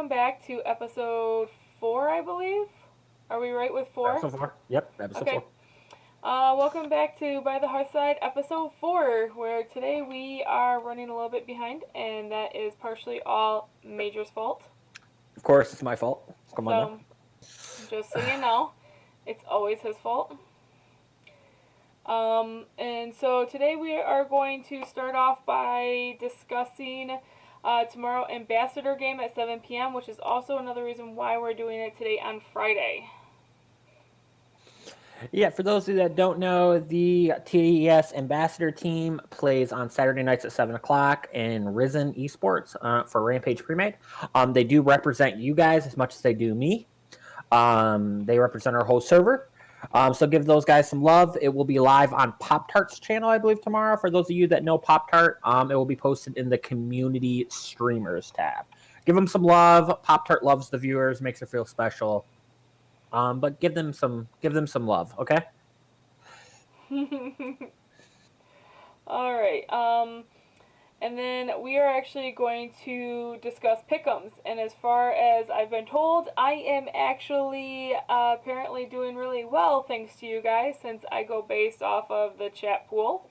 welcome back to episode 4, I believe. Are we right with 4? Episode 4. Yep, episode 4. Welcome back to By the Hearthside, episode 4, where today we are running a little bit behind, and that is partially all Major's fault. Of course, it's my fault. Come on now. Just so you know, it's always his fault. And so today we are going to start off by discussing tomorrow Ambassador game at 7 p.m., which is also another reason why we're doing it today on Friday. Yeah, for those of you that don't know, the TES Ambassador team plays on Saturday nights at 7 o'clock in Risen Esports for Rampage Premade. They do represent you guys as much as they do me. They represent our whole server. So give those guys some love. It will be live on Pop-Tart's channel, I believe, tomorrow. For those of you that know Pop-Tart, it will be posted in the Community Streamers tab. Give them some love. Pop-Tart loves the viewers, makes her feel special. But give them some love, okay? All right. And then we are actually going to discuss pick'ems. And as far as I've been told, I am actually apparently doing really well thanks to you guys, since I go based off of the chat pool.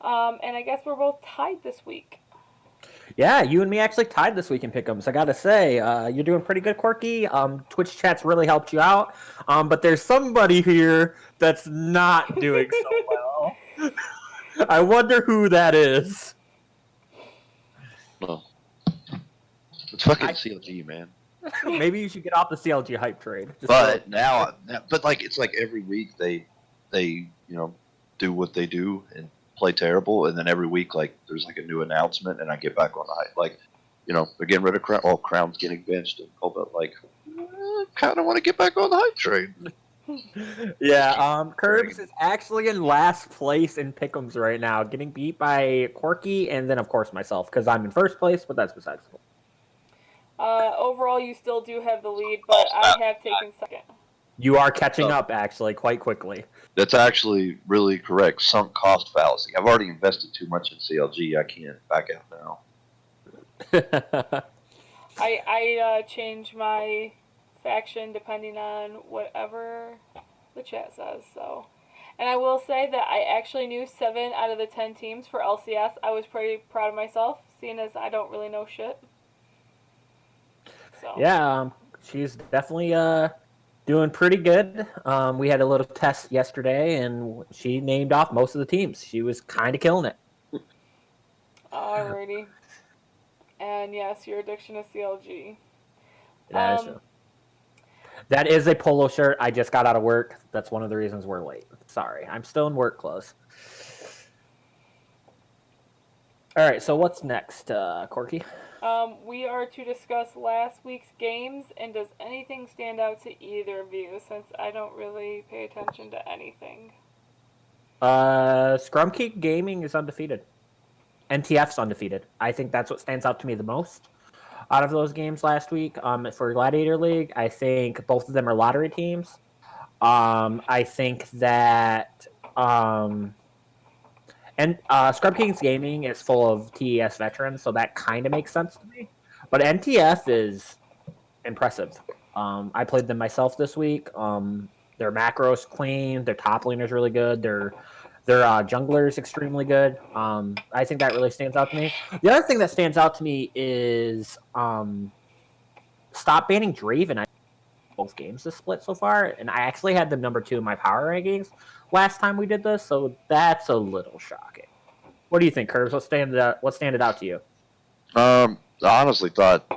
And I guess we're both tied this week. Yeah, you and me actually tied this week in pick'ems. I gotta say, you're doing pretty good, Quirky. Twitch chat's really helped you out. But there's somebody here that's not doing so well. I wonder who that is. Well, it's fucking CLG, man. Maybe you should get off the CLG hype trade. But it's like every week they do what they do and play terrible, and then every week like there's like a new announcement, and I get back on the hype. Like, they're getting rid of Crown. Oh, Crown's getting benched, and but like, kind of want to get back on the hype trade. Yeah, Curbs is actually in last place in pick'ems right now, getting beat by Quirky and then of course myself, because I'm in first place, but that's besides the point. Overall, you still do have the lead, but I have taken second. You are catching up, actually, quite quickly. That's actually really correct. Sunk cost fallacy. I've already invested too much in CLG. I can't back out now. I change my faction depending on whatever the chat says. So, and I will say that I actually knew 7 out of the 10 teams for LCS. I was pretty proud of myself, seeing as I don't really know shit. So. Yeah, she's definitely doing pretty good. We had a little test yesterday, and she named off most of the teams. She was kind of killing it. Alrighty. And yes, your addiction is CLG. That is true. That is a polo shirt. I just got out of work. That's one of the reasons we're late. Sorry. I'm still in work clothes. All right, so what's next, Corky? We are to discuss last week's games, and does anything stand out to either of you, since I don't really pay attention to anything? Scrum King Gaming is undefeated. NTF's undefeated. I think that's what stands out to me the most out of those games last week. For Gladiator League, I think both of them are lottery teams. I think that Scrub Kings Gaming is full of TES veterans, so that kind of makes sense to me. But NTF is impressive. I played them myself this week. Their macro's clean. Their top laner's really good. Their jungler's extremely good. I think that really stands out to me. The other thing that stands out to me is stop banning Draven. I both games this split so far, and I actually had them number 2 in my power rankings last time we did this, so that's a little shocking. What do you think, Curves? What standed out to you? I honestly thought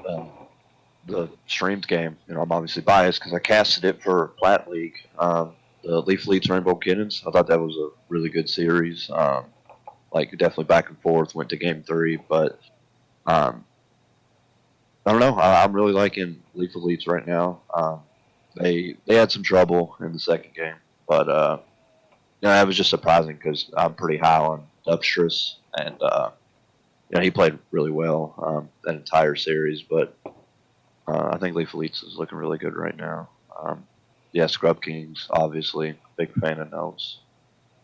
the streamed game, I'm obviously biased because I casted it for Plat League. The Leaf Leads Rainbow Kittens, I thought that was a really good series. Definitely back and forth, went to game 3, but I don't know. I'm really liking Leaf Leads right now. They had some trouble in the second game, but that was just surprising because I'm pretty high on Dubstress, and he played really well that entire series. But I think Leaf Leads is looking really good right now. Scrub Kings, obviously, big fan of Notes,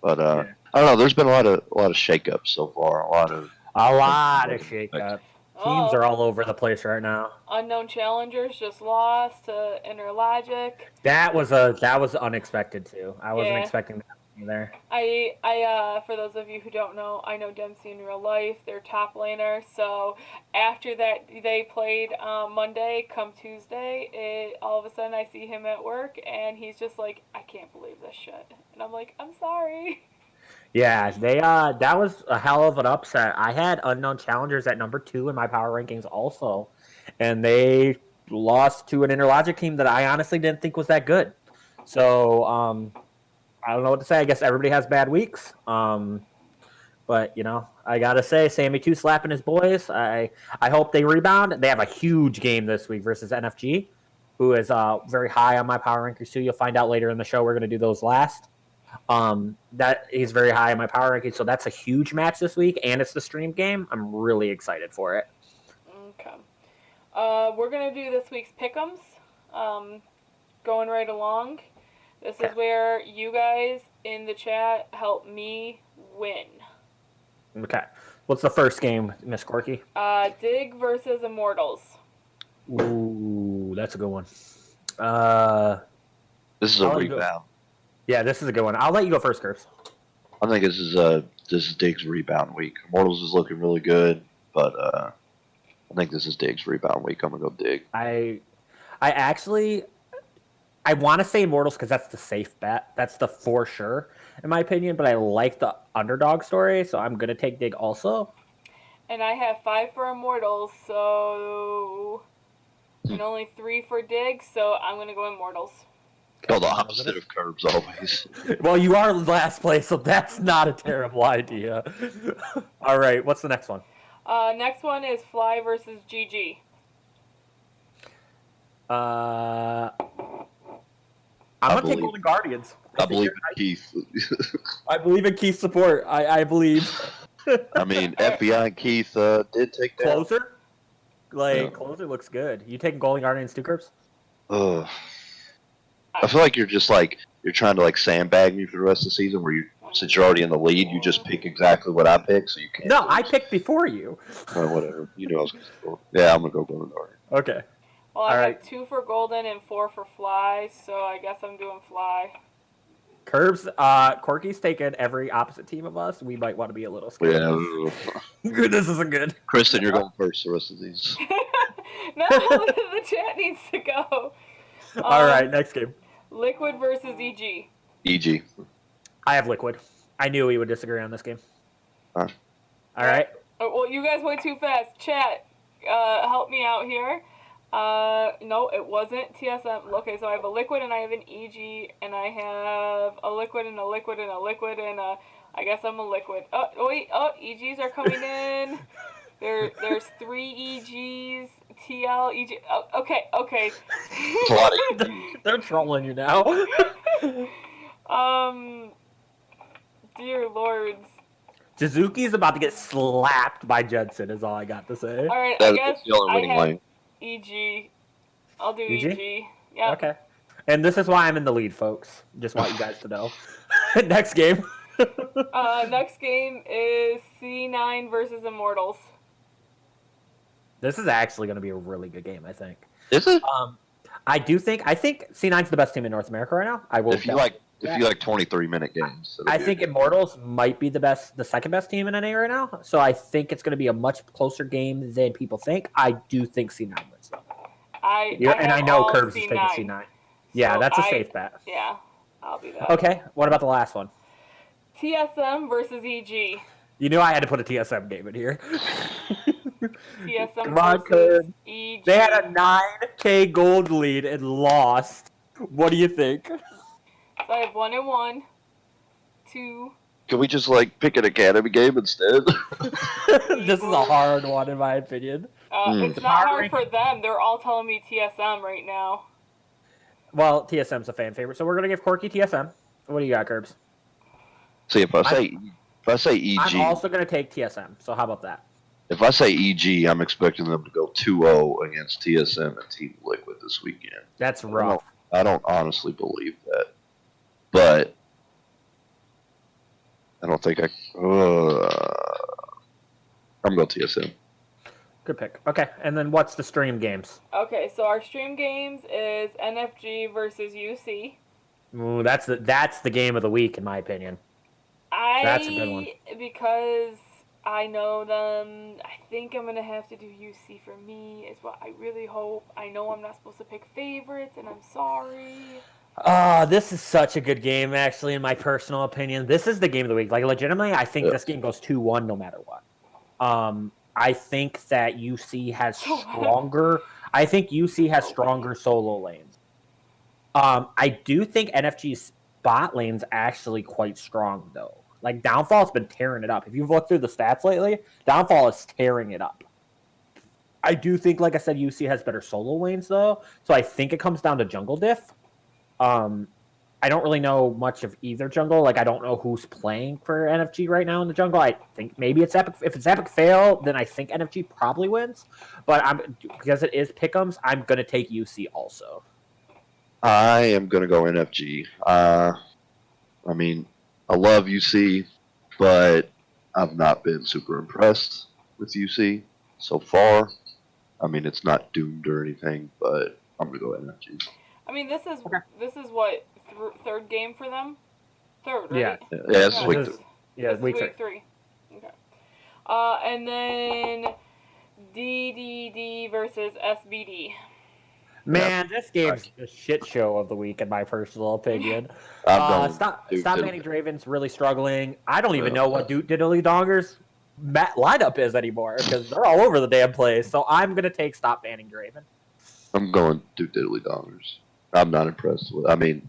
but I don't know. There's been a lot of shakeups so far. A lot of shakeups. Teams are all over the place right now. Unknown challengers just lost to Interlogic. That was unexpected too. I wasn't expecting that either. For those of you who don't know, I know Dempsey in real life. They're top laner. So after that, they played Monday. Come Tuesday, all of a sudden I see him at work, and he's just like, I can't believe this shit. And I'm like, I'm sorry. Yeah, they that was a hell of an upset. I had unknown challengers at number 2 in my power rankings also, and they lost to an Interlogic team that I honestly didn't think was that good. So I don't know what to say. I guess everybody has bad weeks. But I gotta say, Sammy 2 slapping his boys. I hope they rebound. They have a huge game this week versus NFG, who is very high on my power rankings too. You'll find out later in the show. We're gonna do those last. That is very high in my power rankings, so that's a huge match this week, and it's the stream game. I'm really excited for it. Okay. We're gonna do this week's pick'ems. Going right along. This is where you guys in the chat help me win. Okay. What's the first game, Miss Corky? Dig versus Immortals. Ooh, that's a good one. This is a rebound. Yeah, this is a good one. I'll let you go first, Curbs. I think this is Diggs' rebound week. Immortals is looking really good, but I think this is Diggs' rebound week. I'm gonna go Dig. I want to say Immortals because that's the safe bet. That's the for sure, in my opinion. But I like the underdog story, so I'm gonna take Dig also. And I have 5 for Immortals, so and only 3 for Dig, so I'm gonna go Immortals. Go the opposite of Curbs always. Well, you are last place, so that's not a terrible idea. All right, what's the next one? Next one is Fly versus GG. I'm gonna take Golden Guardians. I believe in Keith. I believe in Keith's support. I believe. I mean, FBI and Keith did take that. Closer? Closer looks good. You taking Golden Guardians 2, Curbs? Ugh. I feel like you're just you're trying to sandbag me for the rest of the season. Where since you're already in the lead, you just pick exactly what I pick, so you can't. No, I picked before you. Whatever. You know I was going to go. Yeah, I'm gonna go Golden Guardian. Okay. Well, I have 2 for Golden and 4 for Fly, so I guess I'm doing Fly. Curbs, Corky's taken every opposite team of us. We might want to be a little scared. Yeah. This isn't good. Kristen, you're going first the rest of these. No, the chat needs to go. All right, next game. Liquid versus EG. EG. I have Liquid. I knew we would disagree on this game. Huh? All right. Oh, well, you guys went too fast. Chat, help me out here. No, it wasn't TSM. Okay, so I have a Liquid and I have an EG, and I have a Liquid and a Liquid and a Liquid, and I guess I'm a Liquid. Oh, wait. Oh, EGs are coming in. There's 3 EGs. TL, EG. Oh, okay. It's a lot of EGs. They're trolling you now. Dear lords. Jizuki's about to get slapped by Judson, is all I got to say. All right, I guess the only winning lane. EG. I'll do EG? EG. Yeah. Okay. And this is why I'm in the lead, folks. Just want you guys to know. Next game. Next game is C9 versus Immortals. This is actually going to be a really good game, I think. Is it? I think C9's the best team in North America right now. I will. If you like 23-minute games. I think Immortals might be the second best team in NA right now. So I think it's going to be a much closer game than people think. I do think C9 wins though. I know Curbs is taking C9. Yeah, so that's a safe bet. Yeah, I'll be that. Okay, what about the last one? TSM versus EG. You knew I had to put a TSM game in here. TSM versus EG. They had a 9K gold lead and lost. What do you think? So I have 1 and 1, 2. Can we just pick an academy game instead? This is a hard one in my opinion. It's not hard for them. They're all telling me TSM right now. Well, TSM's a fan favorite, so we're gonna give Corky TSM. What do you got, Curbs? See, if I say EG, I'm also gonna take TSM. So how about that? If I say EG, I'm expecting them to go 2-0 against TSM and Team Liquid this weekend. That's rough. I don't honestly believe that, but I don't think I'm going TSM. Good pick. Okay, and then what's the stream games? Okay, so our stream games is NFG versus UC. Ooh, that's the game of the week in my opinion. That's a good one. Because I know them, I think I'm gonna have to do UC for me. Is what I really hope. I know I'm not supposed to pick favorites, and I'm sorry. This is such a good game, actually, in my personal opinion. This is the game of the week. Like, legitimately, I think this game goes 2-1 no matter what. I think that UC has stronger. I think UC has stronger solo lanes. I do think NFG's bot lane's actually quite strong, though. Like, Downfall's been tearing it up. If you've looked through the stats lately, Downfall is tearing it up. I do think, like I said, UC has better solo lanes, though. So I think it comes down to jungle diff. I don't really know much of either jungle. Like, I don't know who's playing for NFG right now in the jungle. I think maybe it's Epic. If it's Epic Fail, then I think NFG probably wins. But because it is Pick'ems, I'm going to take UC also. I am going to go NFG. I mean, I love UC, but I've not been super impressed with UC so far. I mean, it's not doomed or anything, but I'm going to go NFG. I mean, this is what third game for them. Third, right? Yeah, this is week 3. Yeah, week 3. Okay. And then DDD versus SBD. Man, this game's a shit show of the week, in my personal opinion. Stop banning Draven's really struggling. I don't even know what Diddly Donger's lineup is anymore because they're all over the damn place. So I'm gonna take Stop Banning Draven. I'm going to Diddly Dongers. I'm not impressed with. I'm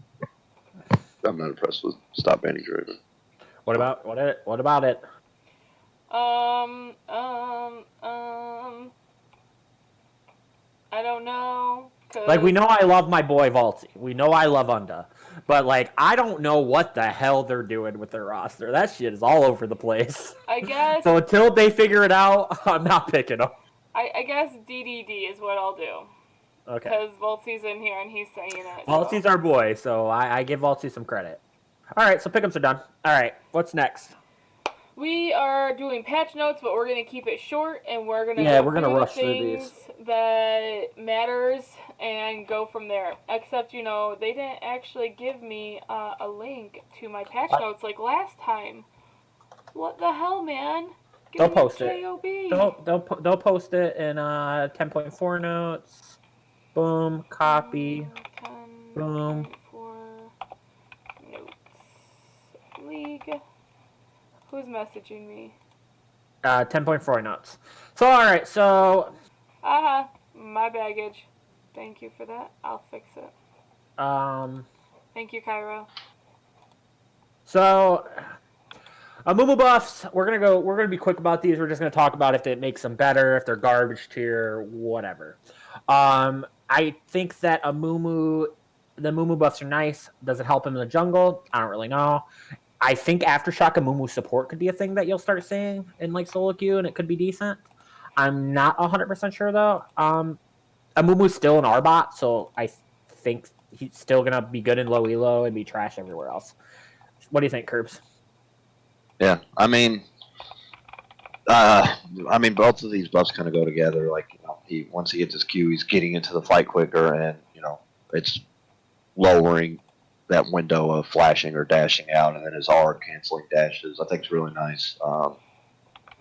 not impressed with Stop Banning Draven. What about it? I don't know. Like, we know I love my boy Vaulty. We know I love Unda. But, like, I don't know what the hell they're doing with their roster. That shit is all over the place. I guess. So until they figure it out, I'm not picking them. I guess DDD is what I'll do. Okay. Because Vaulty's in here and he's saying it. Vaulty's our boy, so I give Vaulty some credit. All right, so pick'ems are done. All right, what's next? We are doing patch notes, but we're going to keep it short, and we're going to rush through these that matters and go from there. Except, they didn't actually give me a link to my patch notes like last time. What the hell, man? They'll post it. They'll post it in 10.4 notes. Boom, copy. Boom. Notes. League. Who's messaging me? 10.4 notes. So, all right, so... my baggage. Thank you for that. I'll fix it. Thank you, Cairo. So, Amumu buffs, we're gonna be quick about these. We're just gonna talk about if it makes them better, if they're garbage tier, whatever. I think that the Amumu buffs are nice. Does it help him in the jungle? I don't really know. I think Aftershock Amumu support could be a thing that you'll start seeing in like solo queue, and it could be decent. I'm not 100% sure though. Amumu's still an Arbot, so I think he's still gonna be good in low elo and be trash everywhere else. What do you think, Curbs? Yeah, I mean, both of these buffs kind of go together. Like, once he gets his Q, he's getting into the fight quicker, and it's lowering that window of flashing or dashing out, and then his R canceling dashes. I think it's really nice.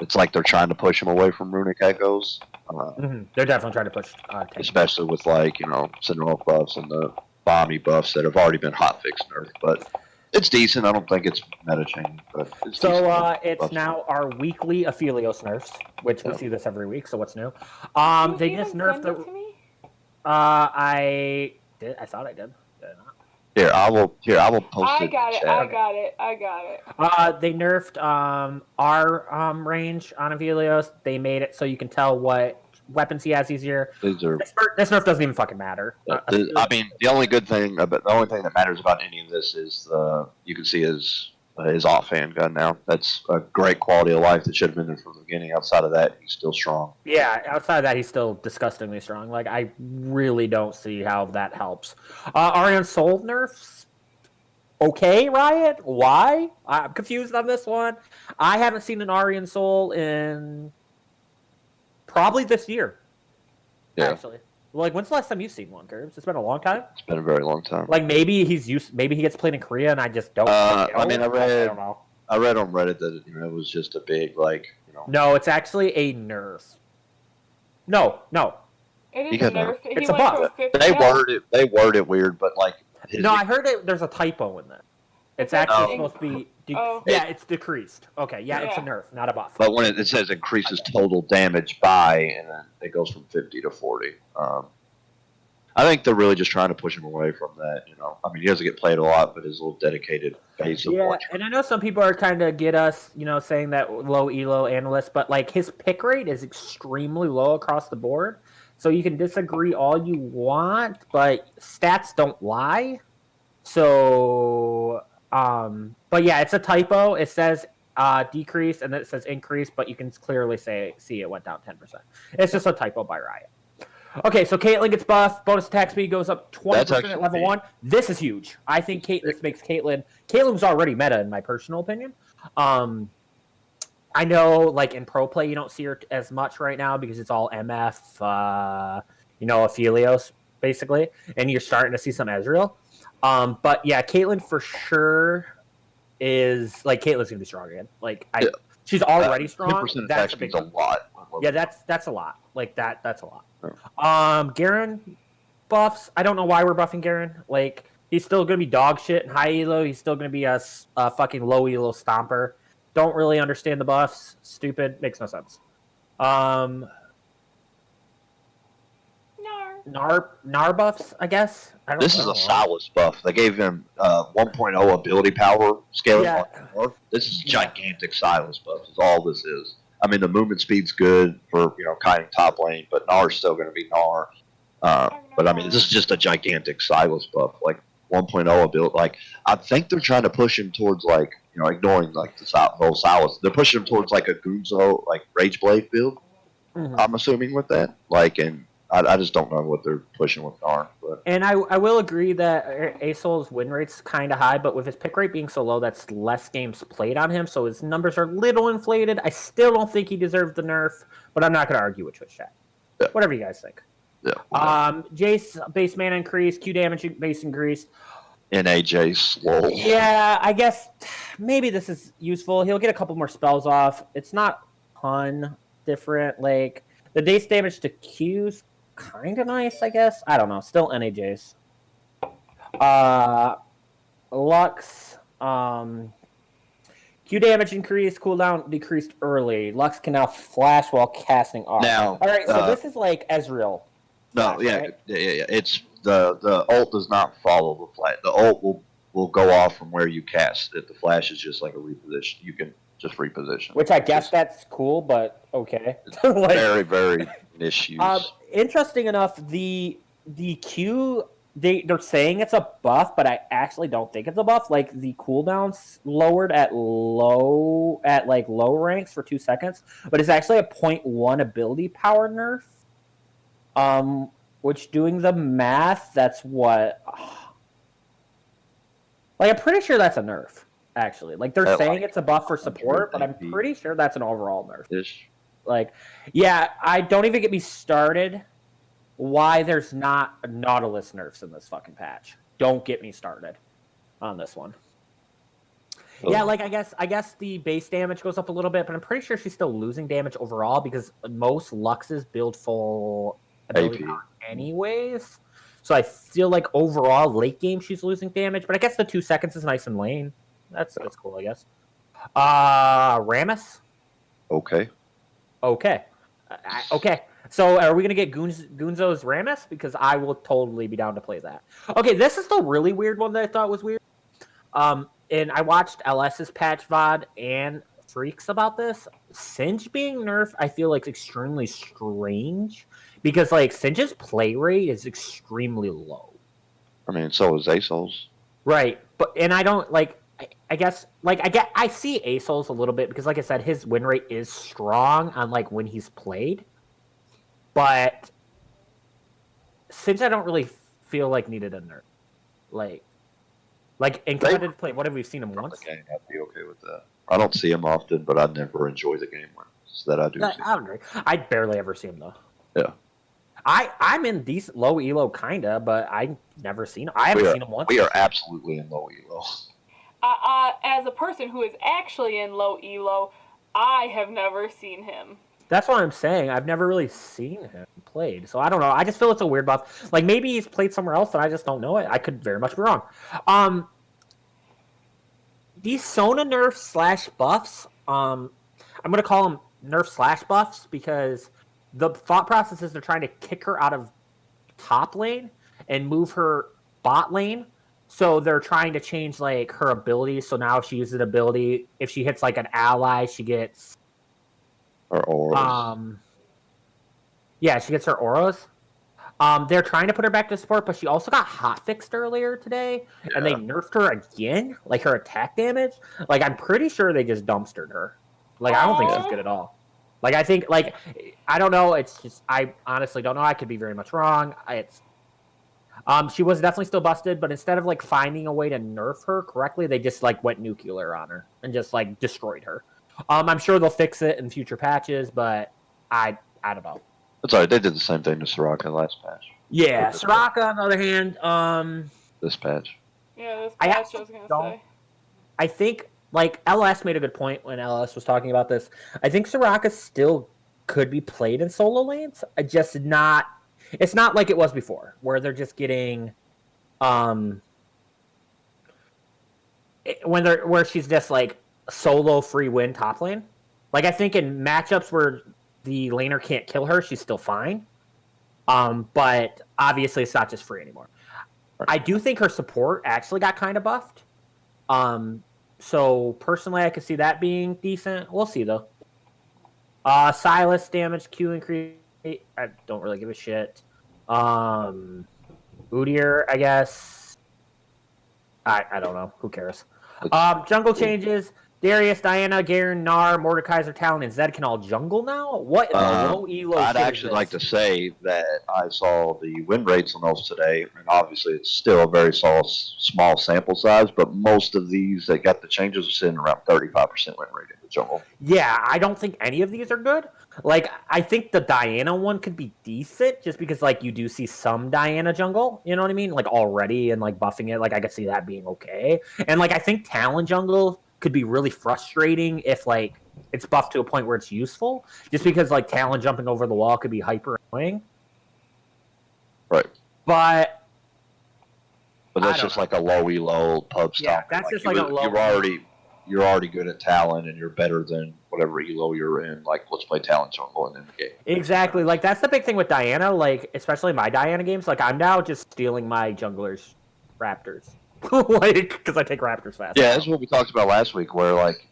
It's like they're trying to push him away from Runic Echoes. They're definitely trying to push, especially with Cinderella buffs and the Bomby buffs that have already been hotfix nerfed. But it's decent. I don't think it's meta changing. But it's it's now our weekly Aphelios nerfs, which we see this every week. So what's new? They just nerfed the. I did. I thought I did. Did I not? Here, I will post it. I got it. They nerfed our range on Aphelios. They made it so you can tell what weapons he has easier. This nerf doesn't even fucking matter. The only thing that matters about any of this is you can see his off handgun now. That's a great quality of life that should have been there from the beginning. Outside of that, he's still strong. Yeah, outside of that, he's still disgustingly strong. Like, I really don't see how that helps. Arian Soul nerfs. Okay, Riot? Why? I'm confused on this one. I haven't seen an Arian Soul in Probably this year. Yeah. Actually. Like, when's the last time you've seen one, Curbs? It's been a long time. It's been a very long time. Like, maybe maybe he gets played in Korea, and I just don't. I mean, I don't know. read on Reddit that it was just a big No, it's actually a nerf. No. It He is a got nerf. It's He a went buff. from 50. They word it weird, but like No, I heard there's a typo in that. It's actually supposed to be. Yeah, it's decreased. Okay, yeah, it's a nerf, not a buff. But when it says increases total damage by, and then it goes from 50 to 40. I think they're really just trying to push him away from that. I mean, he doesn't get played a lot, but his little dedicated base of Yeah, and I know some people are trying to get us, saying that low elo analyst, but like his pick rate is extremely low across the board. So you can disagree all you want, but stats don't lie. So, but yeah, it's a typo. It says decrease and then it says increase, but you can clearly see it went down 10%. It's just a typo by Riot. Okay, so Caitlyn gets buffed. Bonus attack speed goes up 20% at level 1. This is huge. I think this makes Caitlyn was already meta in my personal opinion. I know, like, in pro play, you don't see her as much right now because it's all MF, Aphelios, basically, and you're starting to see some Ezreal. But yeah, Caitlyn for sure is, like, Caitlyn's gonna be strong again. Like, she's already strong. 10% attack speed's a lot. Yeah, that's a lot. Like, that's a lot. Garen buffs. I don't know why we're buffing Garen. Like, he's still gonna be dog shit in high elo. He's still gonna be a fucking low elo stomper. Don't really understand the buffs. Stupid. Makes no sense. Nar buffs, I guess. This is a Silas buff. They gave him 1.0 ability power scaling. Yeah. This is gigantic Silas buff. Is all this is. I mean, the movement speed's good for kiting top lane, but Nar's still going to be Nar. But I mean, this is just a gigantic Silas buff, like 1.0 ability. Like, I think they're trying to push him towards ignoring like the whole Silas. They're pushing him towards like a Gunzo like Rage Blade build. Mm-hmm. I'm assuming with that, and I just don't know what they're pushing with Nar. But. And I will agree that Asol's win rate's kind of high, but with his pick rate being so low, that's less games played on him, so his numbers are a little inflated. I still don't think he deserves the nerf, but I'm not going to argue with Twitch chat. Yeah. Whatever you guys think. Yeah. Jace base mana increase, Q damage base increase. NA Jace, lol. Yeah, I guess maybe this is useful. He'll get a couple more spells off. It's not a ton different. Like, the base damage to Q's kind of nice, I guess. I don't know. Still NAJs. Lux. Q damage increased. Cooldown decreased early. Lux can now flash while casting R. Now, all right, so this is like Ezreal. No, flash, yeah, right? yeah. It's the ult does not follow the flash. The ult will go off from where you cast it. The flash is just like a reposition. You can just reposition. Which I guess that's cool, but okay. Like, very, very niche use. Interesting enough, the Q they're saying it's a buff, but I actually don't think it's a buff. Like, the cooldown's lowered at low ranks for 2 seconds, but it's actually a 0.1 ability power nerf. Which, doing the math, that's what. Like, I'm pretty sure that's a nerf. Actually, like, they're saying it's a buff for support, but I'm pretty sure that's an overall nerf. Like, yeah, I don't even get me started. Why there's not Nautilus nerfs in this fucking patch? Don't get me started on this one. Oh. Yeah, like, I guess the base damage goes up a little bit, but I'm pretty sure she's still losing damage overall because most Luxes build full ability anyways. So I feel like overall late game she's losing damage, but I guess the 2 seconds is nice in lane. That's cool, I guess. Rammus? Okay. Okay. So are we going to get Gunzo's Rammus? Because I will totally be down to play that. Okay, this is the really weird one that I thought was weird. And I watched LS's patch VOD and Freaks about this. Singe being nerfed, I feel like extremely strange. Because, like, Singe's play rate is extremely low. I mean, so is Asol's. Right. And I don't, like... I see Asol's a little bit because, like I said, his win rate is strong on, like, when he's played. But since I don't really feel like needed a nerf, like in competitive play, what have we seen him once? Okay, I'd be okay with that. I don't see him often, but I never enjoy the game. changes that I do see. I agree. I barely ever see him though. Yeah. I'm in decent low elo kinda, but I never seen him. I haven't seen him once. We are absolutely in low elo. As a person who is actually in low elo, I have never seen him. That's what I'm saying. I've never really seen him played, so I don't know. I just feel it's a weird buff. Like maybe he's played somewhere else and I just don't know it. I could very much be wrong. These Sona nerfs / buffs. I'm gonna call them nerf / buffs because the thought process is they're trying to kick her out of top lane and move her bot lane. So they're trying to change like her abilities. So now if she uses an ability, if she hits like an ally, she gets Or auras. Yeah, she gets her auras. They're trying to put her back to support, but she also got hotfixed earlier today, and they nerfed her again, like her attack damage. Like I'm pretty sure they just dumpstered her. Like I don't think she's good at all. Like I think, like I don't know. It's just I honestly don't know. I could be very much wrong. She was definitely still busted, but instead of like finding a way to nerf her correctly, they just like went nuclear on her and just like destroyed her. I'm sure they'll fix it in future patches, but I don't know. That's all right. They did the same thing to Soraka last patch. Yeah, Soraka on the other hand, this patch. Yeah, this patch I was gonna say. I think like LS made a good point when LS was talking about this. I think Soraka still could be played in solo lanes. Just not. It's not like it was before, where they're just getting, where she's just like solo free win top lane. Like I think in matchups where the laner can't kill her, she's still fine. But obviously it's not just free anymore. I do think her support actually got kind of buffed. So personally, I could see that being decent. We'll see though. Silas damage, Q increase. I don't really give a shit. Udyr, I guess. I don't know. Who cares? Jungle changes. Darius, Diana, Garen, Gnar, Mordekaiser, Talon, and Zed can all jungle now? What in the low elo I'd actually like to say that I saw the win rates on those today, and obviously it's still a very small sample size, but most of these that got the changes are sitting around 35% win rate in the jungle. Yeah, I don't think any of these are good. Like, I think the Diana one could be decent, just because, like, you do see some Diana jungle, you know what I mean? Like, already, and, like, buffing it, like, I could see that being okay. And, like, I think Talon jungle could be really frustrating if like it's buffed to a point where it's useful, just because like Talon jumping over the wall could be hyper annoying. Right. But that's just like a low elo pub style. Yeah, that's just like a low. You're already good at Talon and you're better than whatever elo you're in. Like let's play Talon jungle and end the game. Exactly. Like that's the big thing with Diana. Like especially my Diana games. Like I'm now just stealing my junglers Raptors. Like, because I take Raptors fast. Yeah, that's what we talked about last week. Where like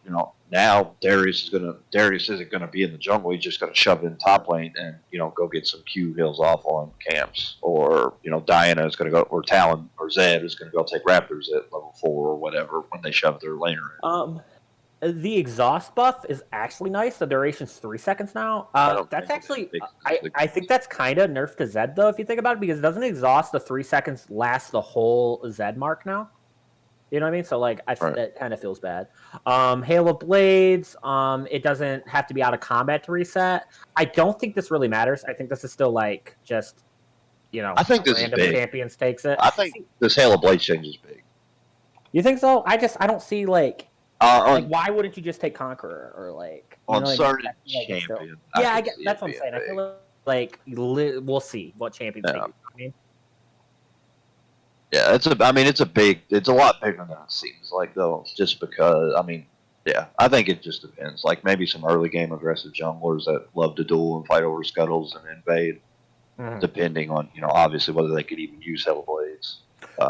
now Darius isn't gonna be in the jungle. He's just gonna shove it in top lane and go get some Q hills off on camps. Or Diana is gonna go, or Talon or Zed is gonna go take Raptors at level 4 or whatever when they shove their laner in. The exhaust buff is actually nice. The duration's 3 seconds now. That's actually I think that's kind of nerfed to Zed though, if you think about it, because it doesn't exhaust the 3 seconds last the whole Zed mark now. You know what I mean? So like that kind of feels bad. Hail of Blades, it doesn't have to be out of combat to reset. I don't think this really matters. I think this is still like just I think this random is big. champions takes it. I think this Hail of Blades change is big. You think so? I don't see like why wouldn't you just take Conqueror or like on certain champion? Yeah, that's what I'm saying. I feel like we'll see what champions take. You know what I mean? Yeah, it's a lot bigger than it seems like though. Just because I think it just depends. Like maybe some early game aggressive junglers that love to duel and fight over scuttles and invade, depending on obviously whether they could even use Hail of Blades.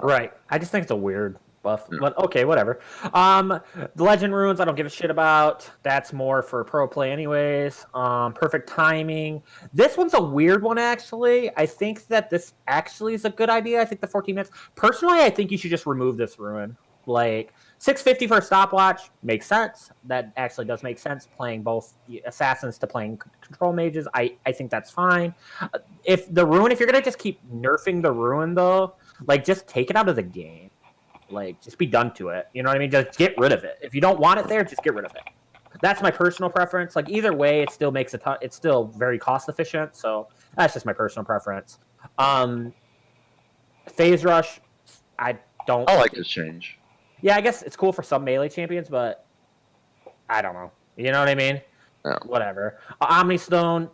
Right. I just think it's a weird buff, but okay, whatever. The Legend Runes, I don't give a shit about. That's more for pro play anyways. Perfect timing. This one's a weird one, actually. I think that this actually is a good idea. I think the 14 minutes. Personally, I think you should just remove this rune. Like, 650 for a stopwatch makes sense. That actually does make sense, playing both assassins to playing control mages. I think that's fine. If you're going to just keep nerfing the rune, though, like, just take it out of the game. Like, just be done to it. You know what I mean? Just get rid of it. If you don't want it there, just get rid of it. That's my personal preference. Like either way, it still makes it's still very cost efficient. So that's just my personal preference. Phase Rush, I don't. I like this change. Yeah, I guess it's cool for some melee champions, but I don't know. You know what I mean? Yeah. Whatever. Omni Stone,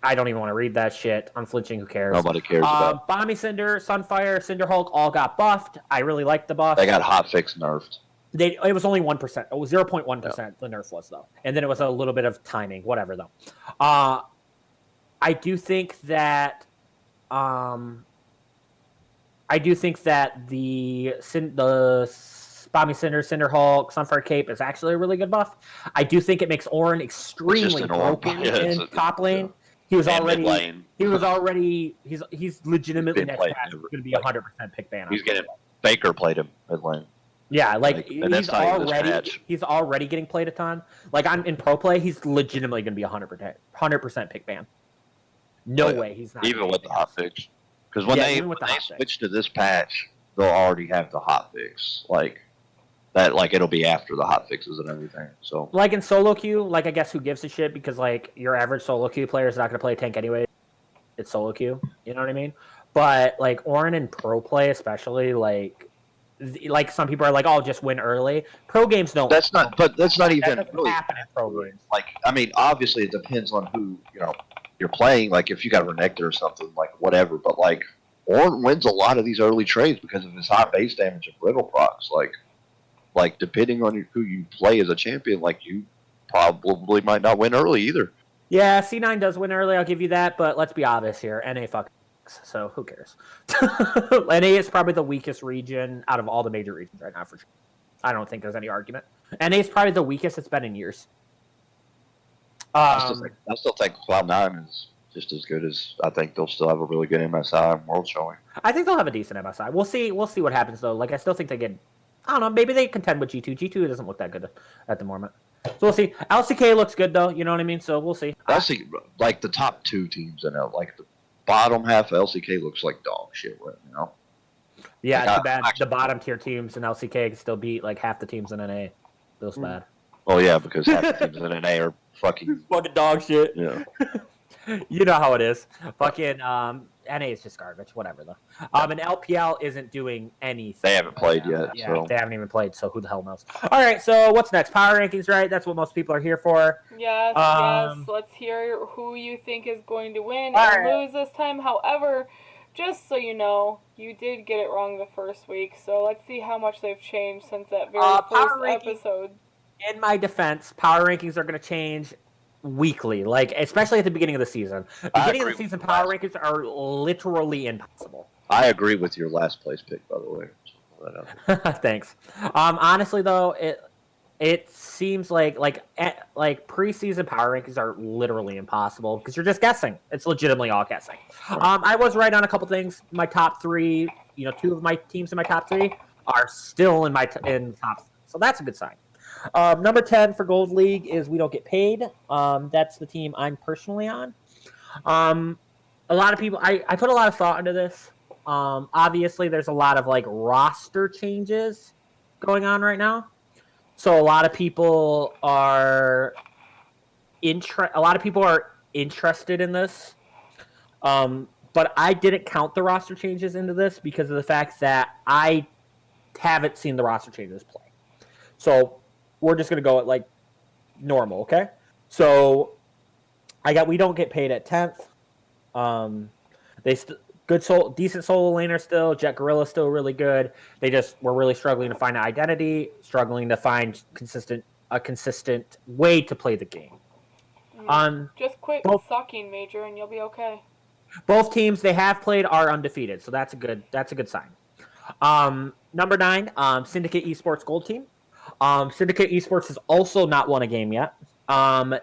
I don't even want to read that shit. Unflinching, who cares? Nobody cares about. Bomby Cinder, Sunfire, Cinderhulk all got buffed. I really like the buff. They got hotfix nerfed. It was only 1%. It was 0.1%. The nerf was though, and then it was a little bit of timing. Whatever though. I do think that. I do think that the Bomby Cinder, Cinderhulk, Sunfire Cape is actually a really good buff. I do think it makes Orin extremely broken in top lane. He was already. He's legitimately next patch going to be 100% pick ban. He's getting Baker played him mid lane. Yeah, he's already getting played a ton. Like I'm in pro play, he's legitimately going to be 100% pick ban. No way he's not. Even with the hotfix, because when they switch to this patch, they'll already have the hotfix. Like that, like it'll be after the hotfixes and everything. So like in solo queue, like I guess who gives a shit because like your average solo queue player is not going to play a tank anyway. It's solo queue, you know what I mean? But like Orin in pro play, especially like some people are like, "Oh, just win early." Pro games don't. That's not even really happen in pro games. Like, I mean, obviously it depends on who you're playing. Like, if you got Renekton or something, like whatever. But like, Ornn wins a lot of these early trades because of his high base damage and brittle procs. Like depending on who you play as a champion, like you probably might not win early either. Yeah, C9 does win early. I'll give you that. But let's be honest here, NA fucking. So who cares? NA is probably the weakest region out of all the major regions right now for sure. I don't think there's any argument. NA is probably the weakest it's been in years. I still think Cloud9 is just as good as I think they'll still have a really good MSI and world showing. I think they'll have a decent MSI. We'll see what happens though. Like I still think they get I don't know, maybe they contend with G2. G2 doesn't look that good at the moment. So we'll see. LCK looks good though, you know what I mean? So we'll see. Like the top two teams in it, like the bottom half of LCK looks like dog shit right now. Yeah, like too bad. The bottom tier teams in LCK can still beat like half the teams in NA. Feels bad. Oh yeah, because half the teams in NA are fucking dog shit. Yeah. You know how it is. Fucking NA is just garbage. Whatever though. And LPL isn't doing anything. They haven't played yet. Yeah, so. They haven't even played. So who the hell knows? All right. So what's next? Power rankings, right? That's what most people are here for. Yes. Yes. Let's hear who you think is going to win and lose this time. However, just so you know, you did get it wrong the first week. So let's see how much they've changed since that very first episode. In my defense, power rankings are going to change weekly, like especially at the beginning of the season. Beginning of the season, power rankings are literally impossible. I agree with your last place pick, by the way. Thanks. Honestly, though, it seems like preseason power rankings are literally impossible because you're just guessing. It's legitimately all guessing. I was right on a couple things. My top three, two of my teams in my top three are still in the top, so that's a good sign. Number 10 for Gold League is We Don't Get Paid. That's the team I'm personally on. A lot of people, I put a lot of thought into this. Obviously, there's a lot of roster changes going on right now. So a lot of people are interested in this. But I didn't count the roster changes into this because of the fact that I haven't seen the roster changes play. So we're just going to go at normal, okay? So I got We Don't Get Paid at 10th. Decent solo laner still. Jet Gorilla still really good. They just were really struggling to find an identity, struggling to find a consistent way to play the game. Just quit sucking, Major, and you'll be okay. Both teams they have played are undefeated, so that's a good sign. Number 9, Syndicate Esports Gold Team. Syndicate Esports has also not won a game yet.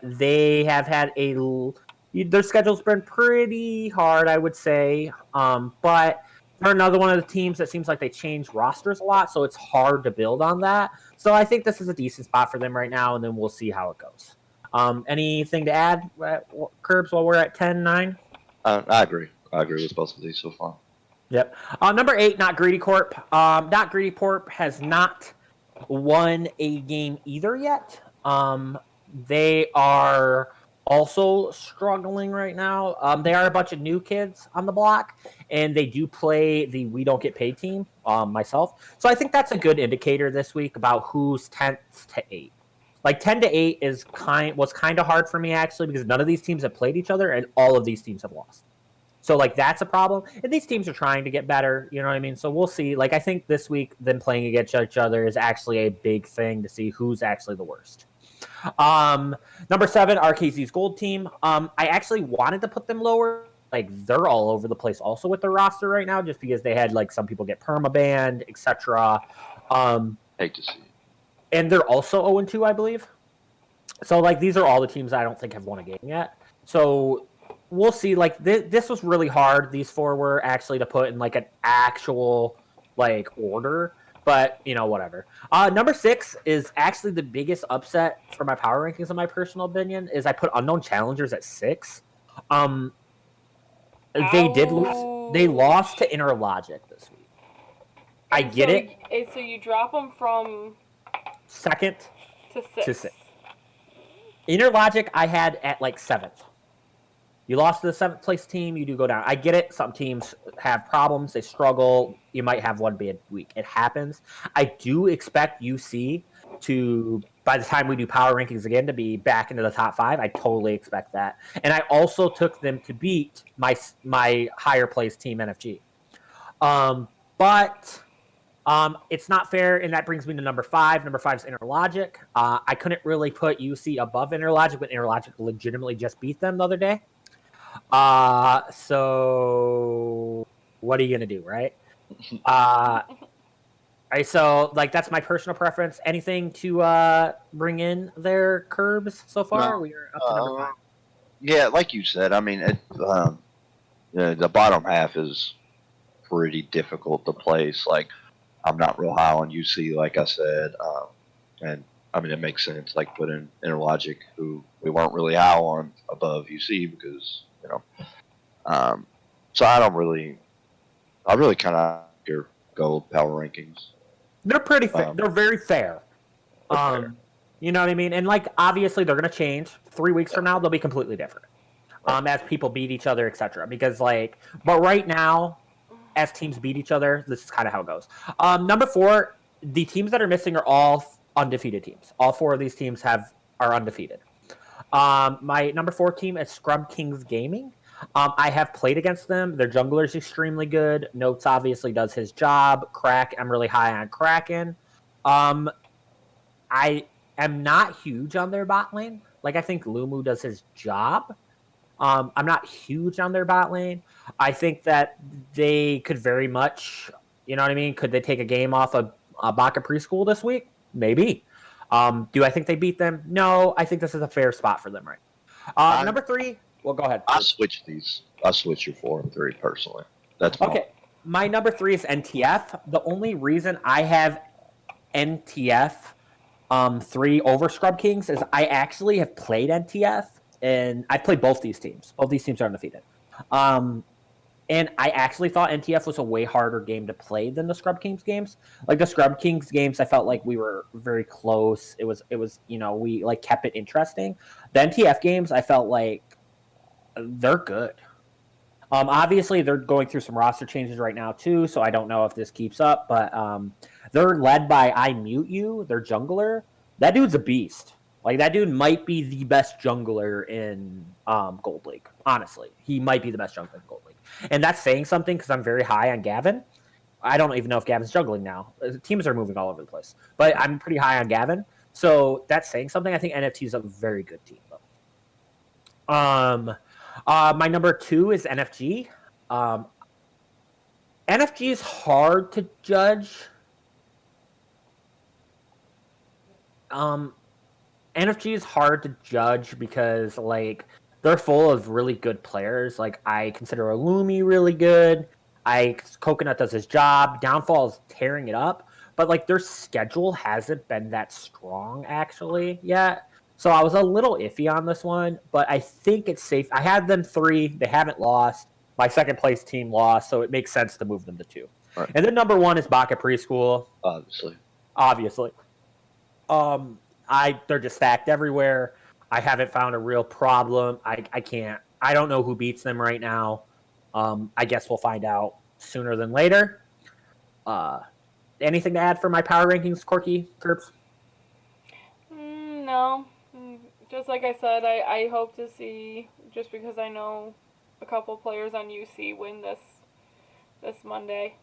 They have had their schedule's been pretty hard, I would say. But they're another one of the teams that seems like they change rosters a lot, so it's hard to build on that. So I think this is a decent spot for them right now, and then we'll see how it goes. Anything to add, Curbs, while we're at 10-9? I agree. I agree with both of these so far. Yep. Number 8, Not Greedy Corp. Not Greedy Corp has not won a game either yet. They are also struggling right now. They are a bunch of new kids on the block, and they do play the We Don't Get Paid team, myself. So I think that's a good indicator this week about who's 10th to 8. Like 10 to 8 was kind of hard for me actually because none of these teams have played each other and all of these teams have lost. So like that's a problem. And these teams are trying to get better, you know what I mean? So we'll see. Like I think this week them playing against each other is actually a big thing to see who's actually the worst. Number 7, RKZ's gold team. I actually wanted to put them lower. Like they're all over the place also with their roster right now, just because they had like some people get permabanned, etc. Hate to see it. And they're also 0-2, I believe. So like these are all the teams I don't think have won a game yet. So we'll see. Like this was really hard. These 4 were actually to put in like an actual like order. But, you know, whatever. Number 6 is actually the biggest upset for my power rankings, in my personal opinion, is I put Unknown Challengers at 6. They did lose. They lost to Inner Logic this week. I get it. So you drop them from 2nd to 6. Inner Logic I had at like 7th. You lost to the 7th place team, you do go down. I get it. Some teams have problems. They struggle. You might have one bad week. It happens. I do expect UC to, by the time we do power rankings again, to be back into the top 5. I totally expect that. And I also took them to beat my higher place team, NFG. But it's not fair, and that brings me to number 5. Number 5 is Inner Logic. I couldn't really put UC above Inner Logic, but Inner Logic legitimately just beat them the other day. So what are you gonna do, right? All right, so like that's my personal preference. Anything to bring in there, Curbs, so far? No. We are up to number 5. Yeah, like you said, I mean, the bottom half is pretty difficult to place. Like, I'm not real high on UC, like I said, and I mean it makes sense. Like putting Inner Logic, who we weren't really high on, above UC because you know. So I really kind of your gold power rankings. They're pretty fair. They're very fair. You know what I mean? And like obviously they're gonna change. 3 weeks from now they'll be completely different. As people beat each other, etc. Because like, but right now, as teams beat each other, this is kind of how it goes. Number 4, the teams that are missing are all undefeated teams. All 4 of these teams are undefeated. My number 4 team is Scrub Kings Gaming. I have played against them. Their jungler is extremely good. Notes obviously does his job. I'm really high on Kraken. I am not huge on their bot lane. Like I think Lumu does his job. I'm not huge on their bot lane. I think that they could very much, you know what I mean? Could they take a game off of Baka Preschool this week? Maybe. Do I think they beat them? No, I think this is a fair spot for them, right? Number 3. Well, go ahead. I switch your 4 and 3 personally. That's okay. My number 3 is NTF. The only reason I have NTF 3 over Scrub Kings is I actually have played NTF, and I've played both these teams. Both these teams are undefeated. And I actually thought NTF was a way harder game to play than the Scrub Kings games. Like the Scrub Kings games, I felt like we were very close. It was we like kept it interesting. The NTF games, I felt like they're good. Obviously, they're going through some roster changes right now too, so I don't know if this keeps up. But they're led by I Mute You, their jungler. That dude's a beast. Like that dude might be the best jungler in Gold League. Honestly, he might be the best jungler in Gold League, and that's saying something because I'm very high on Gavin. I don't even know if Gavin's juggling now. Teams are moving all over the place, but I'm pretty high on Gavin, so that's saying something. I think NFT is a very good team, though. My number 2 is NFG. NFG is hard to judge. NFG is hard to judge because like they're full of really good players. Like I consider Illumi really good. Coconut does his job. Downfall is tearing it up, but like their schedule hasn't been that strong actually yet. So I was a little iffy on this one, but I think it's safe. I had them 3. They haven't lost. My second place team lost, so it makes sense to move them to 2. Right. And then number 1 is Baka Preschool. Obviously. they're just stacked everywhere. I haven't found a real problem. I can't. I don't know who beats them right now. I guess we'll find out sooner than later. Anything to add for my power rankings, Corky Curbs? No. Just like I said, I hope to see, just because I know a couple players on UC win this Monday.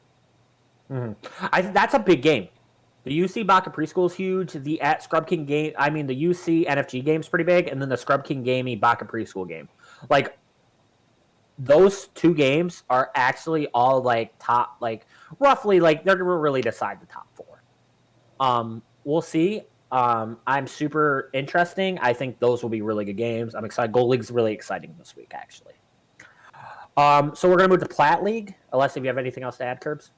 Mm-hmm. That's a big game. The UC Baca preschool is huge. The at Scrub King game, I mean, the UC NFG game is pretty big, and then the Scrub King gamey Baca preschool game. Like, those two games are actually all like top, like roughly, like they're gonna really decide the top four. We'll see. I'm super interesting. I think those will be really good games. I'm excited. Gold League's really exciting this week, actually. So we're gonna move to Plat League. Unless if you have anything else to add, Curbs.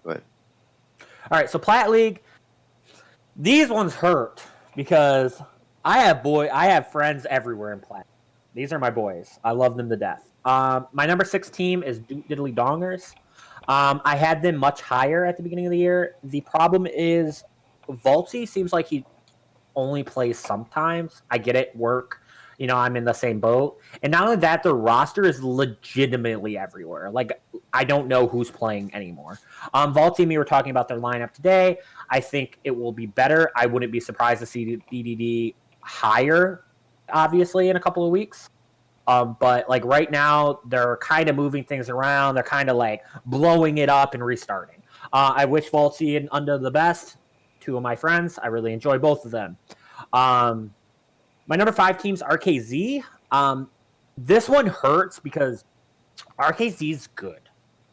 Go ahead. All right, so Plat League. These ones hurt because I have friends everywhere in Plat. These are my boys. I love them to death. My number 6 team is Diddly Dongers. I had them much higher at the beginning of the year. The problem is Volty seems like he only plays sometimes. I get it, work. You know, I'm in the same boat. And not only that, their roster is legitimately everywhere. Like, I don't know who's playing anymore. Volty and me were talking about their lineup today. I think it will be better. I wouldn't be surprised to see DDD higher, obviously, in a couple of weeks. But like right now, they're kind of moving things around. They're kind of like blowing it up and restarting. I wish Volty and Under the best. 2 of my friends. I really enjoy both of them. My number 5 team's RKZ. This one hurts because RKZ's good.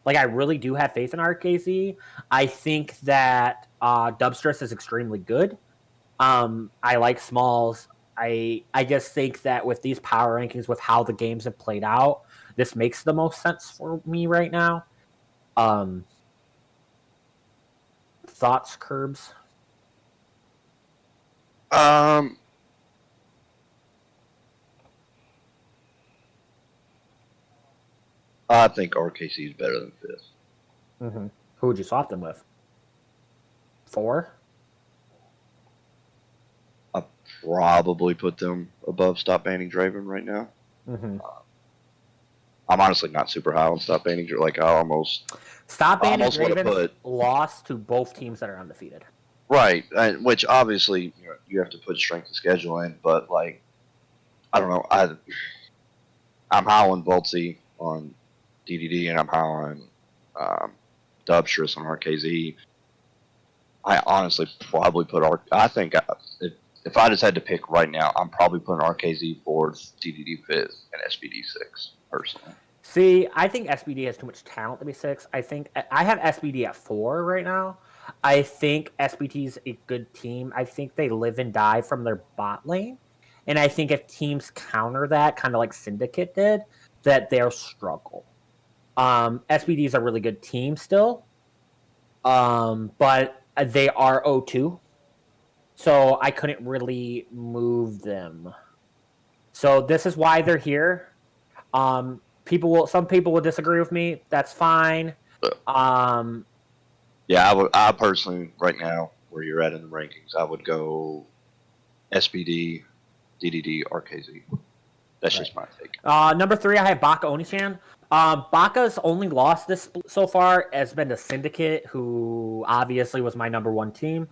Like, I really do have faith in RKZ. I think that Dubstress is extremely good. I like Smalls. I just think that with these power rankings, with how the games have played out, this makes the most sense for me right now. Thoughts, Curbs? I think RKC is better than 5th. Mm-hmm. Who would you swap them with? 4? I probably put them above Stop Banning Draven right now. Mm-hmm. I'm honestly not super high on Stop Banning Draven. Like, I almost Stop Banning want to Draven put lost to both teams that are undefeated. Right, which obviously you have to put strength of schedule in, but like, I don't know. I'm high on Voltsy on DDD, and I'm high on Dubstress on RKZ. I honestly probably put I think if I just had to pick right now, I'm probably putting RKZ 4th, DDD 5th, and SBD 6th personally. See, I think SBD has too much talent to be 6. I think I have SBD at 4 right now. I think SBT's a good team. I think they live and die from their bot lane. And I think if teams counter that, kind of like Syndicate did, that they'll struggle. SBD is a really good team still. But they are 0-2. So I couldn't really move them. So this is why they're here. Some people will disagree with me. That's fine. Yeah, I personally, right now, where you're at in the rankings, I would go SBD, DDD, RKZ. That's just my take. Number 3, I have Baka Onichan. Baka's only loss this so far has been to Syndicate, who obviously was my number 1 team.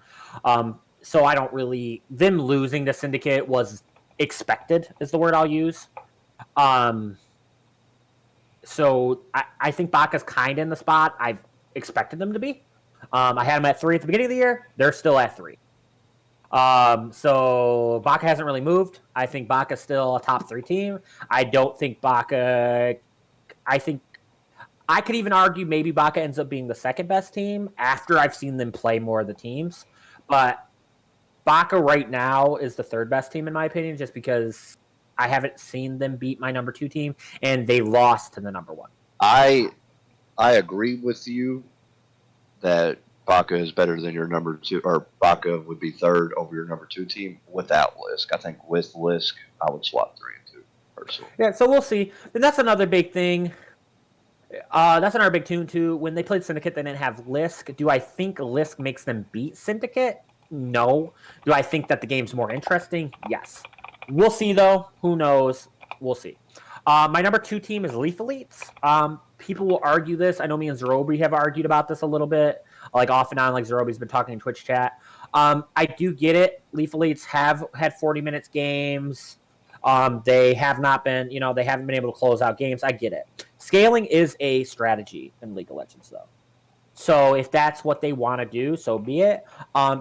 So I don't really... Them losing to Syndicate was expected, is the word I'll use. So I think Baka's kind of in the spot I've expected them to be. I had them at 3 at the beginning of the year. They're still at 3. So Baka hasn't really moved. I think Baka's still a top 3 team. I don't think Baka... I think... I could even argue maybe Baka ends up being the second best team after I've seen them play more of the teams. But Baka right now is the 3rd best team in my opinion, just because I haven't seen them beat my number 2 team, and they lost to the number 1. I agree with you that Baka is better than your number 2, or Baka would be 3rd over your number 2 team without Lisk. I think with Lisk, I would swap 3 and 2 personally. Yeah, so we'll see. And that's another big thing. That's another big tune too. When they played Syndicate, they didn't have Lisk. Do I think Lisk makes them beat Syndicate? No. Do I think that the game's more interesting? Yes. We'll see, though. Who knows? We'll see. My number 2 team is Leaf Elites. People will argue this. I know me and Zerobi have argued about this a little bit, like off and on. Like Zerobi's been talking in Twitch chat. I do get it. Leaf Elites have had 40 minutes games. They have not been, they haven't been able to close out games. I get it. Scaling is a strategy in League of Legends, though. So if that's what they want to do, so be it.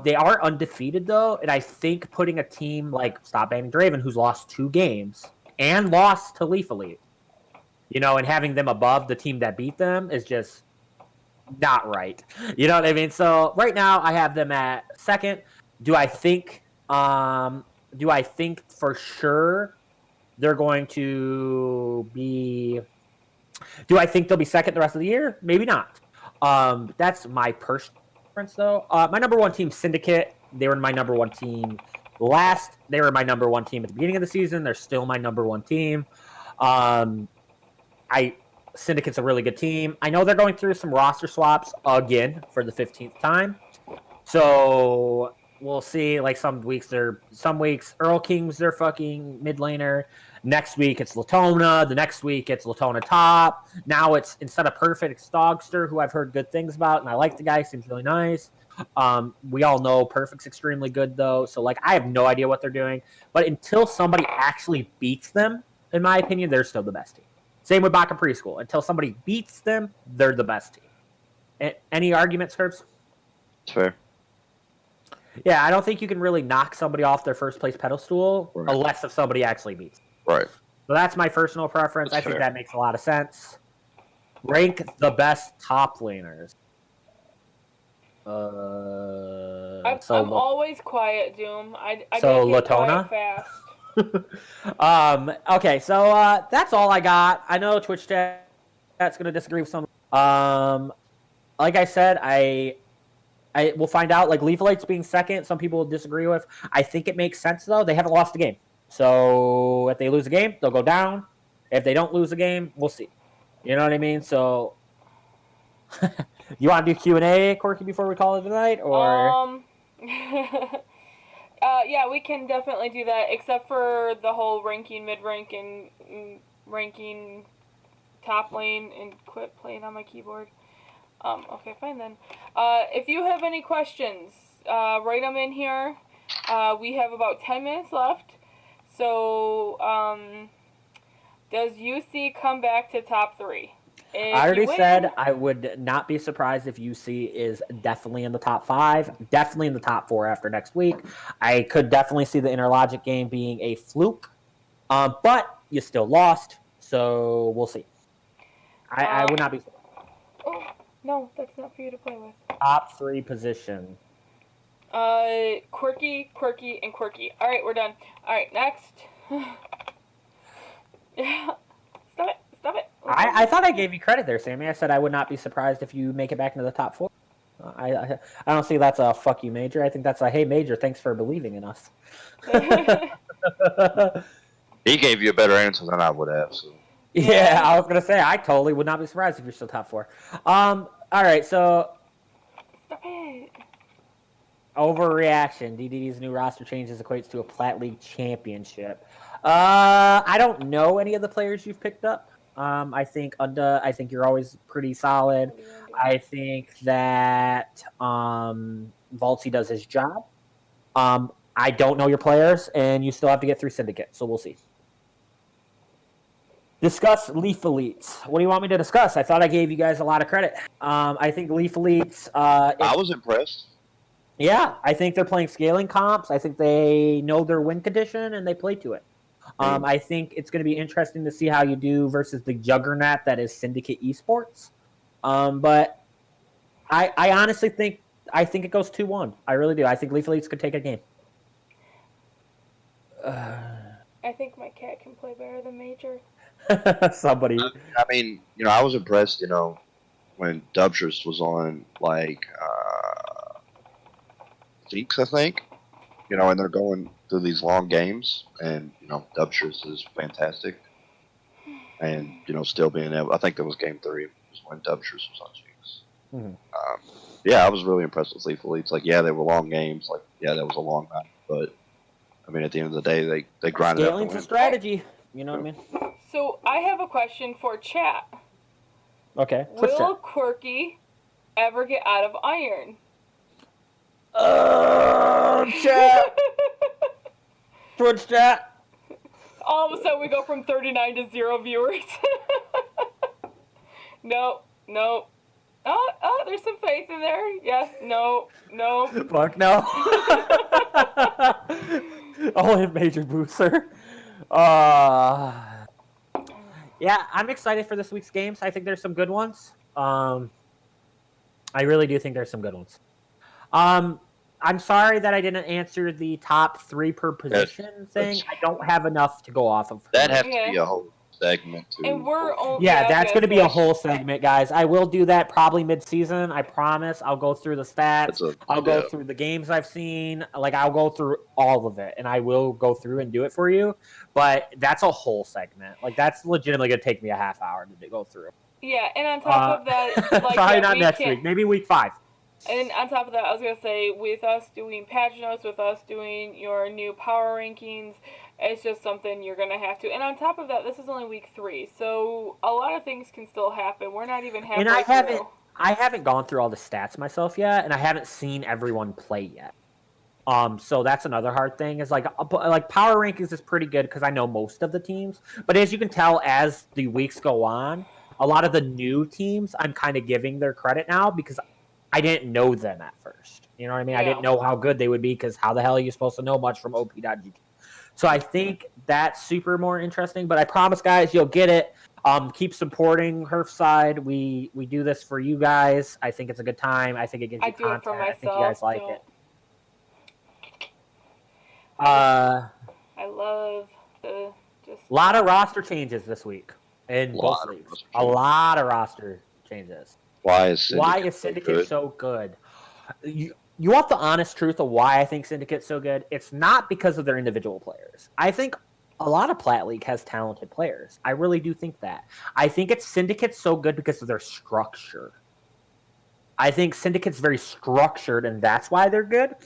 They are undefeated, though, and I think putting a team like Stop Banning Draven, who's lost 2 games and lost to Leaf Elite, and having them above the team that beat them is just not right. You know what I mean? So right now I have them at 2nd. Do I think for sure they're going to be? Do I think they'll be 2nd the rest of the year? Maybe not. That's my personal preference, though. My number 1 team, Syndicate. They were my number 1 team last. They were my number 1 team at the beginning of the season. They're still my number 1 team. Syndicate's a really good team. I know they're going through some roster swaps again for the 15th time. So we'll see. Like some weeks Earl King's their fucking mid laner. Next week it's Latona. The next week it's Latona top. Now it's instead of Perfect, it's Dogster, who I've heard good things about, and I like the guy. Seems really nice. We all know Perfect's extremely good though, so I have no idea what they're doing. But until somebody actually beats them, in my opinion, they're still the best team. Same with Baka Preschool. Until somebody beats them, they're the best team. Any arguments, Curbs? Fair. Yeah, I don't think you can really knock somebody off their first place pedestal unless if somebody actually beats them. Right. So that's my personal preference. That's I think fair. that makes a lot of sense. Rank the best top laners. I'm always quiet, Doom. I So get Latona? quiet fast. Okay, so that's all I got. I know Twitch chat's going to disagree with some. Like I said, I will find out. Like Leaf Light's being 2nd, some people will disagree with. I think it makes sense though. They haven't lost a game, so if they lose a game, they'll go down. If they don't lose a game, we'll see. You know what I mean? So, you want to do Q&A, Corky, before we call it tonight, or? Yeah, we can definitely do that, except for the whole ranking mid-rank and ranking top lane, and quit playing on my keyboard. Okay, fine then. If you have any questions, write them in here. We have about 10 minutes left. So, does UC come back to top 3? I already said I would not be surprised if UC is definitely in the top 5, definitely in the top 4 after next week. I could definitely see the Interlogic game being a fluke, but you still lost, so we'll see. I would not be surprised. Oh, no, that's not for you to play with. Top 3 position. Quirky, and Quirky. Alright, we're done. Alright, next. Yeah. Stop it. I thought I gave you credit there, Sammy. I said I would not be surprised if you make it back into the top 4. I don't see that's a fuck you, Major. I think that's a hey, Major, thanks for believing in us. He gave you a better answer than I would have. So. Yeah, I was going to say, I totally would not be surprised if you're still top 4. All right, so. Stop it. Overreaction. DDD's new roster changes equates to a Plat League championship. I don't know any of the players you've picked up. I think you're always pretty solid. I think that Valtzy does his job. I don't know your players, and you still have to get through Syndicate, so we'll see. Discuss Leaf Elites. What do you want me to discuss? I thought I gave you guys a lot of credit. I think Leaf Elites... I was impressed. Yeah, I think they're playing scaling comps. I think they know their win condition, and they play to it. I think it's going to be interesting to see how you do versus the juggernaut that is Syndicate Esports. But I honestly think it goes 2-1. I really do. I think Leaf Elites could take a game. I think my cat can play better than Major. Somebody. I mean, I was impressed, when Dubtress was on, Zeeks, I think. And they're going through these long games, and, Dubtress is fantastic. And, still being able, I think that was game 3, was when Dubtress was on Zeeks. Yeah, I was really impressed with Lethal Leads. Like, yeah, they were long games. Like, yeah, that was a long night. But, I mean, at the end of the day, they grinded out the Scaling's win. a strategy. You know what I mean? So I have a question for chat. Okay. Will Quirky ever get out of Iron? Chat. Twitch chat. All of a sudden we go from 39 to 0 viewers. No. Oh, there's some faith in there. Yes, no. Fuck no. Only major booster. Yeah, I'm excited for this week's games. I think there's some good ones. I really do think there's some good ones. I'm sorry that I didn't answer the top 3 per position thing. I don't have enough to go off of. That has to be a whole segment, too. And we're only... Yeah, that's going to be a whole segment, guys. I will do that probably mid-season. I promise. I'll go through the stats. I'll go through the games I've seen. Like, I'll go through all of it, and I will go through and do it for you. But that's a whole segment. Like, that's legitimately going to take me a half hour to go through. Yeah, and on top of that... Like, probably not next week. Maybe week 5. And on top of that, I was going to say, with us doing patch notes, with us doing your new power rankings, it's just something you're going to have to. And on top of that, this is only week 3, so a lot of things can still happen. We're not even halfway through. I haven't gone through all the stats myself yet, and I haven't seen everyone play yet. So that's another hard thing. Is like power rankings is pretty good because I know most of the teams. But as you can tell, as the weeks go on, a lot of the new teams I'm kind of giving their credit now because I didn't know them at first. You know what I mean? Yeah. I didn't know how good they would be because how the hell are you supposed to know much from op.gt? So I think that's super more interesting. But I promise, guys, you'll get it. Keep supporting Hearthside. We do this for you guys. I think it's a good time. I think it gives you content. It for myself, I think you guys like it. I love the just... A lot of roster changes this week in both leagues. A lot of roster changes. Why is Syndicate so good? You want the honest truth of why I think Syndicate's so good? It's not because of their individual players. I think a lot of Plat League has talented players. I really do think that. I think Syndicate's so good because of their structure. I think Syndicate's very structured, and that's why they're good.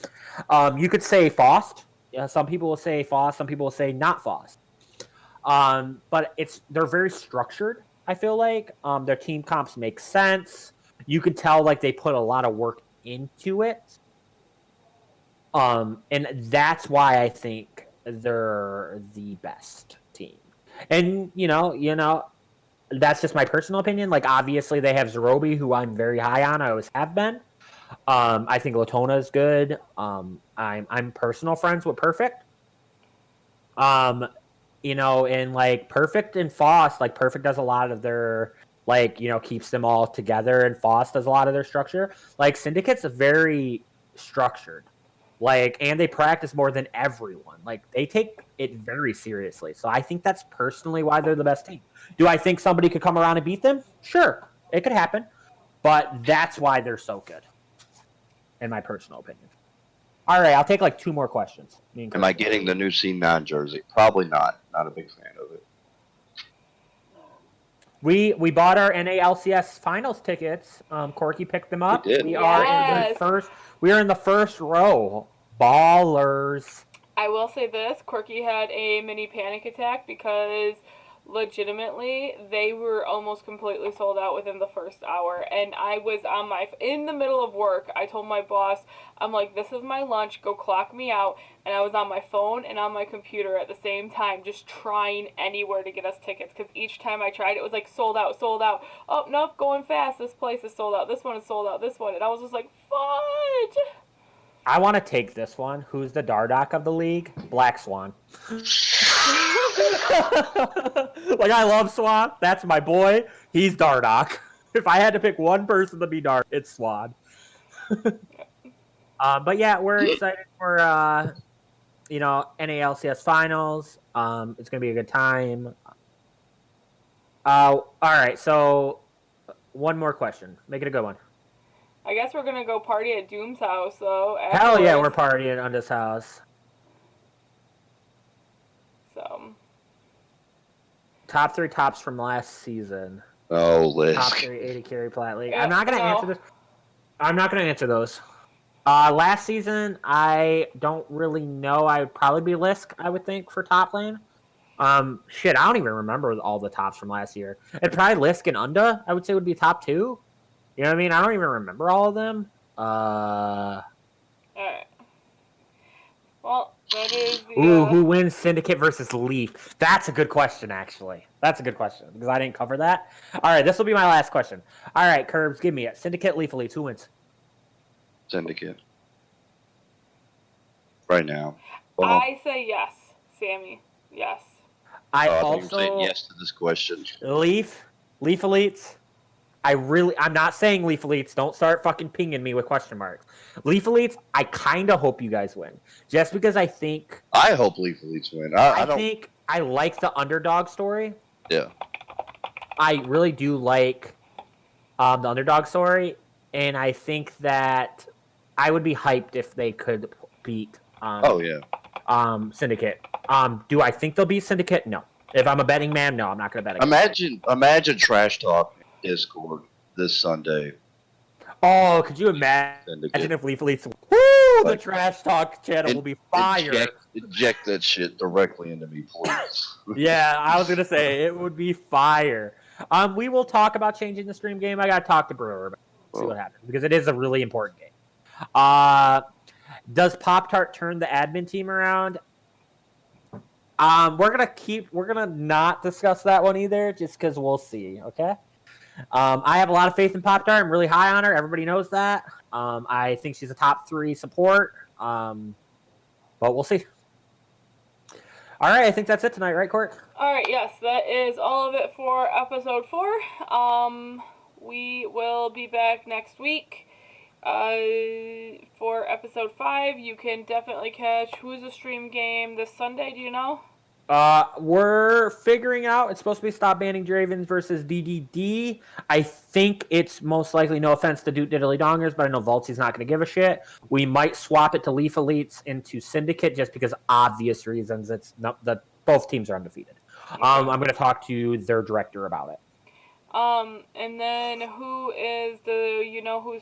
You could say Faust. Yeah, some people will say Faust. Some people will say not Faust. But they're very structured. I feel like their team comps make sense. You could tell like they put a lot of work into it. And that's why I think they're the best team. And you know, that's just my personal opinion. Like obviously they have Zerobi, who I'm very high on. I always have been. I think Latona is good. I'm personal friends with Perfect. You know, and like Perfect and Foss, like Perfect does a lot of their keeps them all together, and Foss does a lot of their structure. Like Syndicate's very structured. And they practice more than everyone. Like they take it very seriously. So I think that's personally why they're the best team. Do I think somebody could come around and beat them? Sure. It could happen. But that's why they're so good. In my personal opinion. All right, I'll take 2 more questions. Am I getting the new C9 jersey? Probably not. Not a big fan of it. We bought our NALCS finals tickets. Corky picked them up. We did. We are in the first row. Ballers. I will say this, Corky had a mini panic attack because legitimately they were almost completely sold out within the first hour, and I was in the middle of work. I told my boss, I'm like, this is my lunch, go clock me out. And I was on my phone and on my computer at the same time, just trying anywhere to get us tickets, because each time I tried it was like sold out. Oh nope, going fast, this place is sold out, this one is sold out, this one. And I was just like, fudge. I want to take this one. Who's the Dardock of the league? Black Swan. I love Swan. That's my boy. He's Dardock. If I had to pick one person to be Dark, it's Swan. But yeah, we're excited for NALCS finals. It's gonna be a good time. All right. So one more question. Make it a good one. I guess we're gonna go party at Doom's house, though. Hell yeah, we're partying on this house. So. Top 3 tops from last season. Oh, Liz. Top 3 80 carry Plat League. Yeah, I'm not gonna answer this. I'm not going to answer those. Last season, I don't really know. I would probably be Lisk, I would think, for top lane. Shit, I don't even remember all the tops from last year. And probably Lisk and Unda, I would say, would be top 2. You know what I mean? I don't even remember all of them. Alright. Well, that is the... Ooh, who wins Syndicate versus Leaf? That's a good question, actually. That's a good question, because I didn't cover that. All right, this will be my last question. All right, Curbs, give me it. Syndicate, Leaf, Elite. Who wins? Syndicate. Right now. Well, I say yes, Sammy. Yes. I think also you're saying yes to this question. Leaf Elites. I'm not saying Leaf Elites. Don't start fucking pinging me with question marks. Leaf Elites, I kind of hope you guys win. Just because I think... I hope Leaf Elites win. I don't think I like the underdog story. Yeah. I really do like the underdog story. And I think that I would be hyped if they could beat Syndicate. Do I think they'll beat Syndicate? No. If I'm a betting man, no, I'm not going to bet against Imagine trash talk in Discord this Sunday. Oh, could you imagine Syndicate. if Leaf Elites... Woo! The trash talk channel will be fire. Inject that shit directly into me, please. Yeah, I was going to say, it would be fire. We will talk about changing the stream game. I got to talk to Brewer about it, see what happens, because it is a really important game. Does Pop-Tart turn the admin team around? We're gonna not discuss that one either, just because we'll see. Okay. I have a lot of faith in Pop-Tart. I'm really high on her. Everybody knows that. I think she's a top 3 support. But we'll see. All right, I think that's it tonight, right, Court? All right, yes, that is all of it for episode 4. We will be back next week. For episode 5, you can definitely catch Who's a Stream game this Sunday. Do you know? We're figuring out. It's supposed to be Stop Banning Dravens versus DDD. I think it's most likely, no offense to Doot Diddly Dongers, but I know Vultzy's not going to give a shit. We might swap it to Leaf Elites into Syndicate just because obvious reasons. It's not that both teams are undefeated. Okay. I'm going to talk to their director about it. And then who's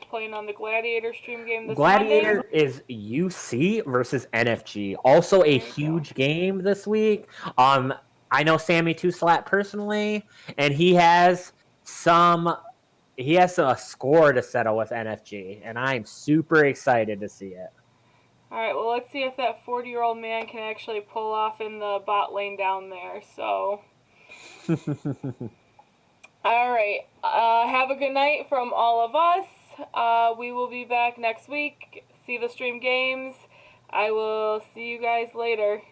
playing on the Gladiator stream game this Gladiator Monday? is UC versus NFG. Also a huge game this week. I know Sammy Two-Slat personally, and he has a score to settle with NFG, and I'm super excited to see it. All right, well, let's see if that 40-year-old man can actually pull off in the bot lane down there, so... All right. Have a good night from all of us. We will be back next week. See the stream games. I will see you guys later.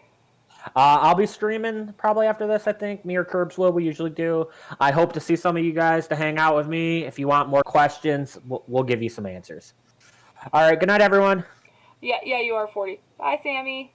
I'll be streaming probably after this, I think. Me or Curbs will. We usually do. I hope to see some of you guys to hang out with me. If you want more questions, we'll give you some answers. All right. Good night, everyone. Yeah, you are 40. Bye, Sammy.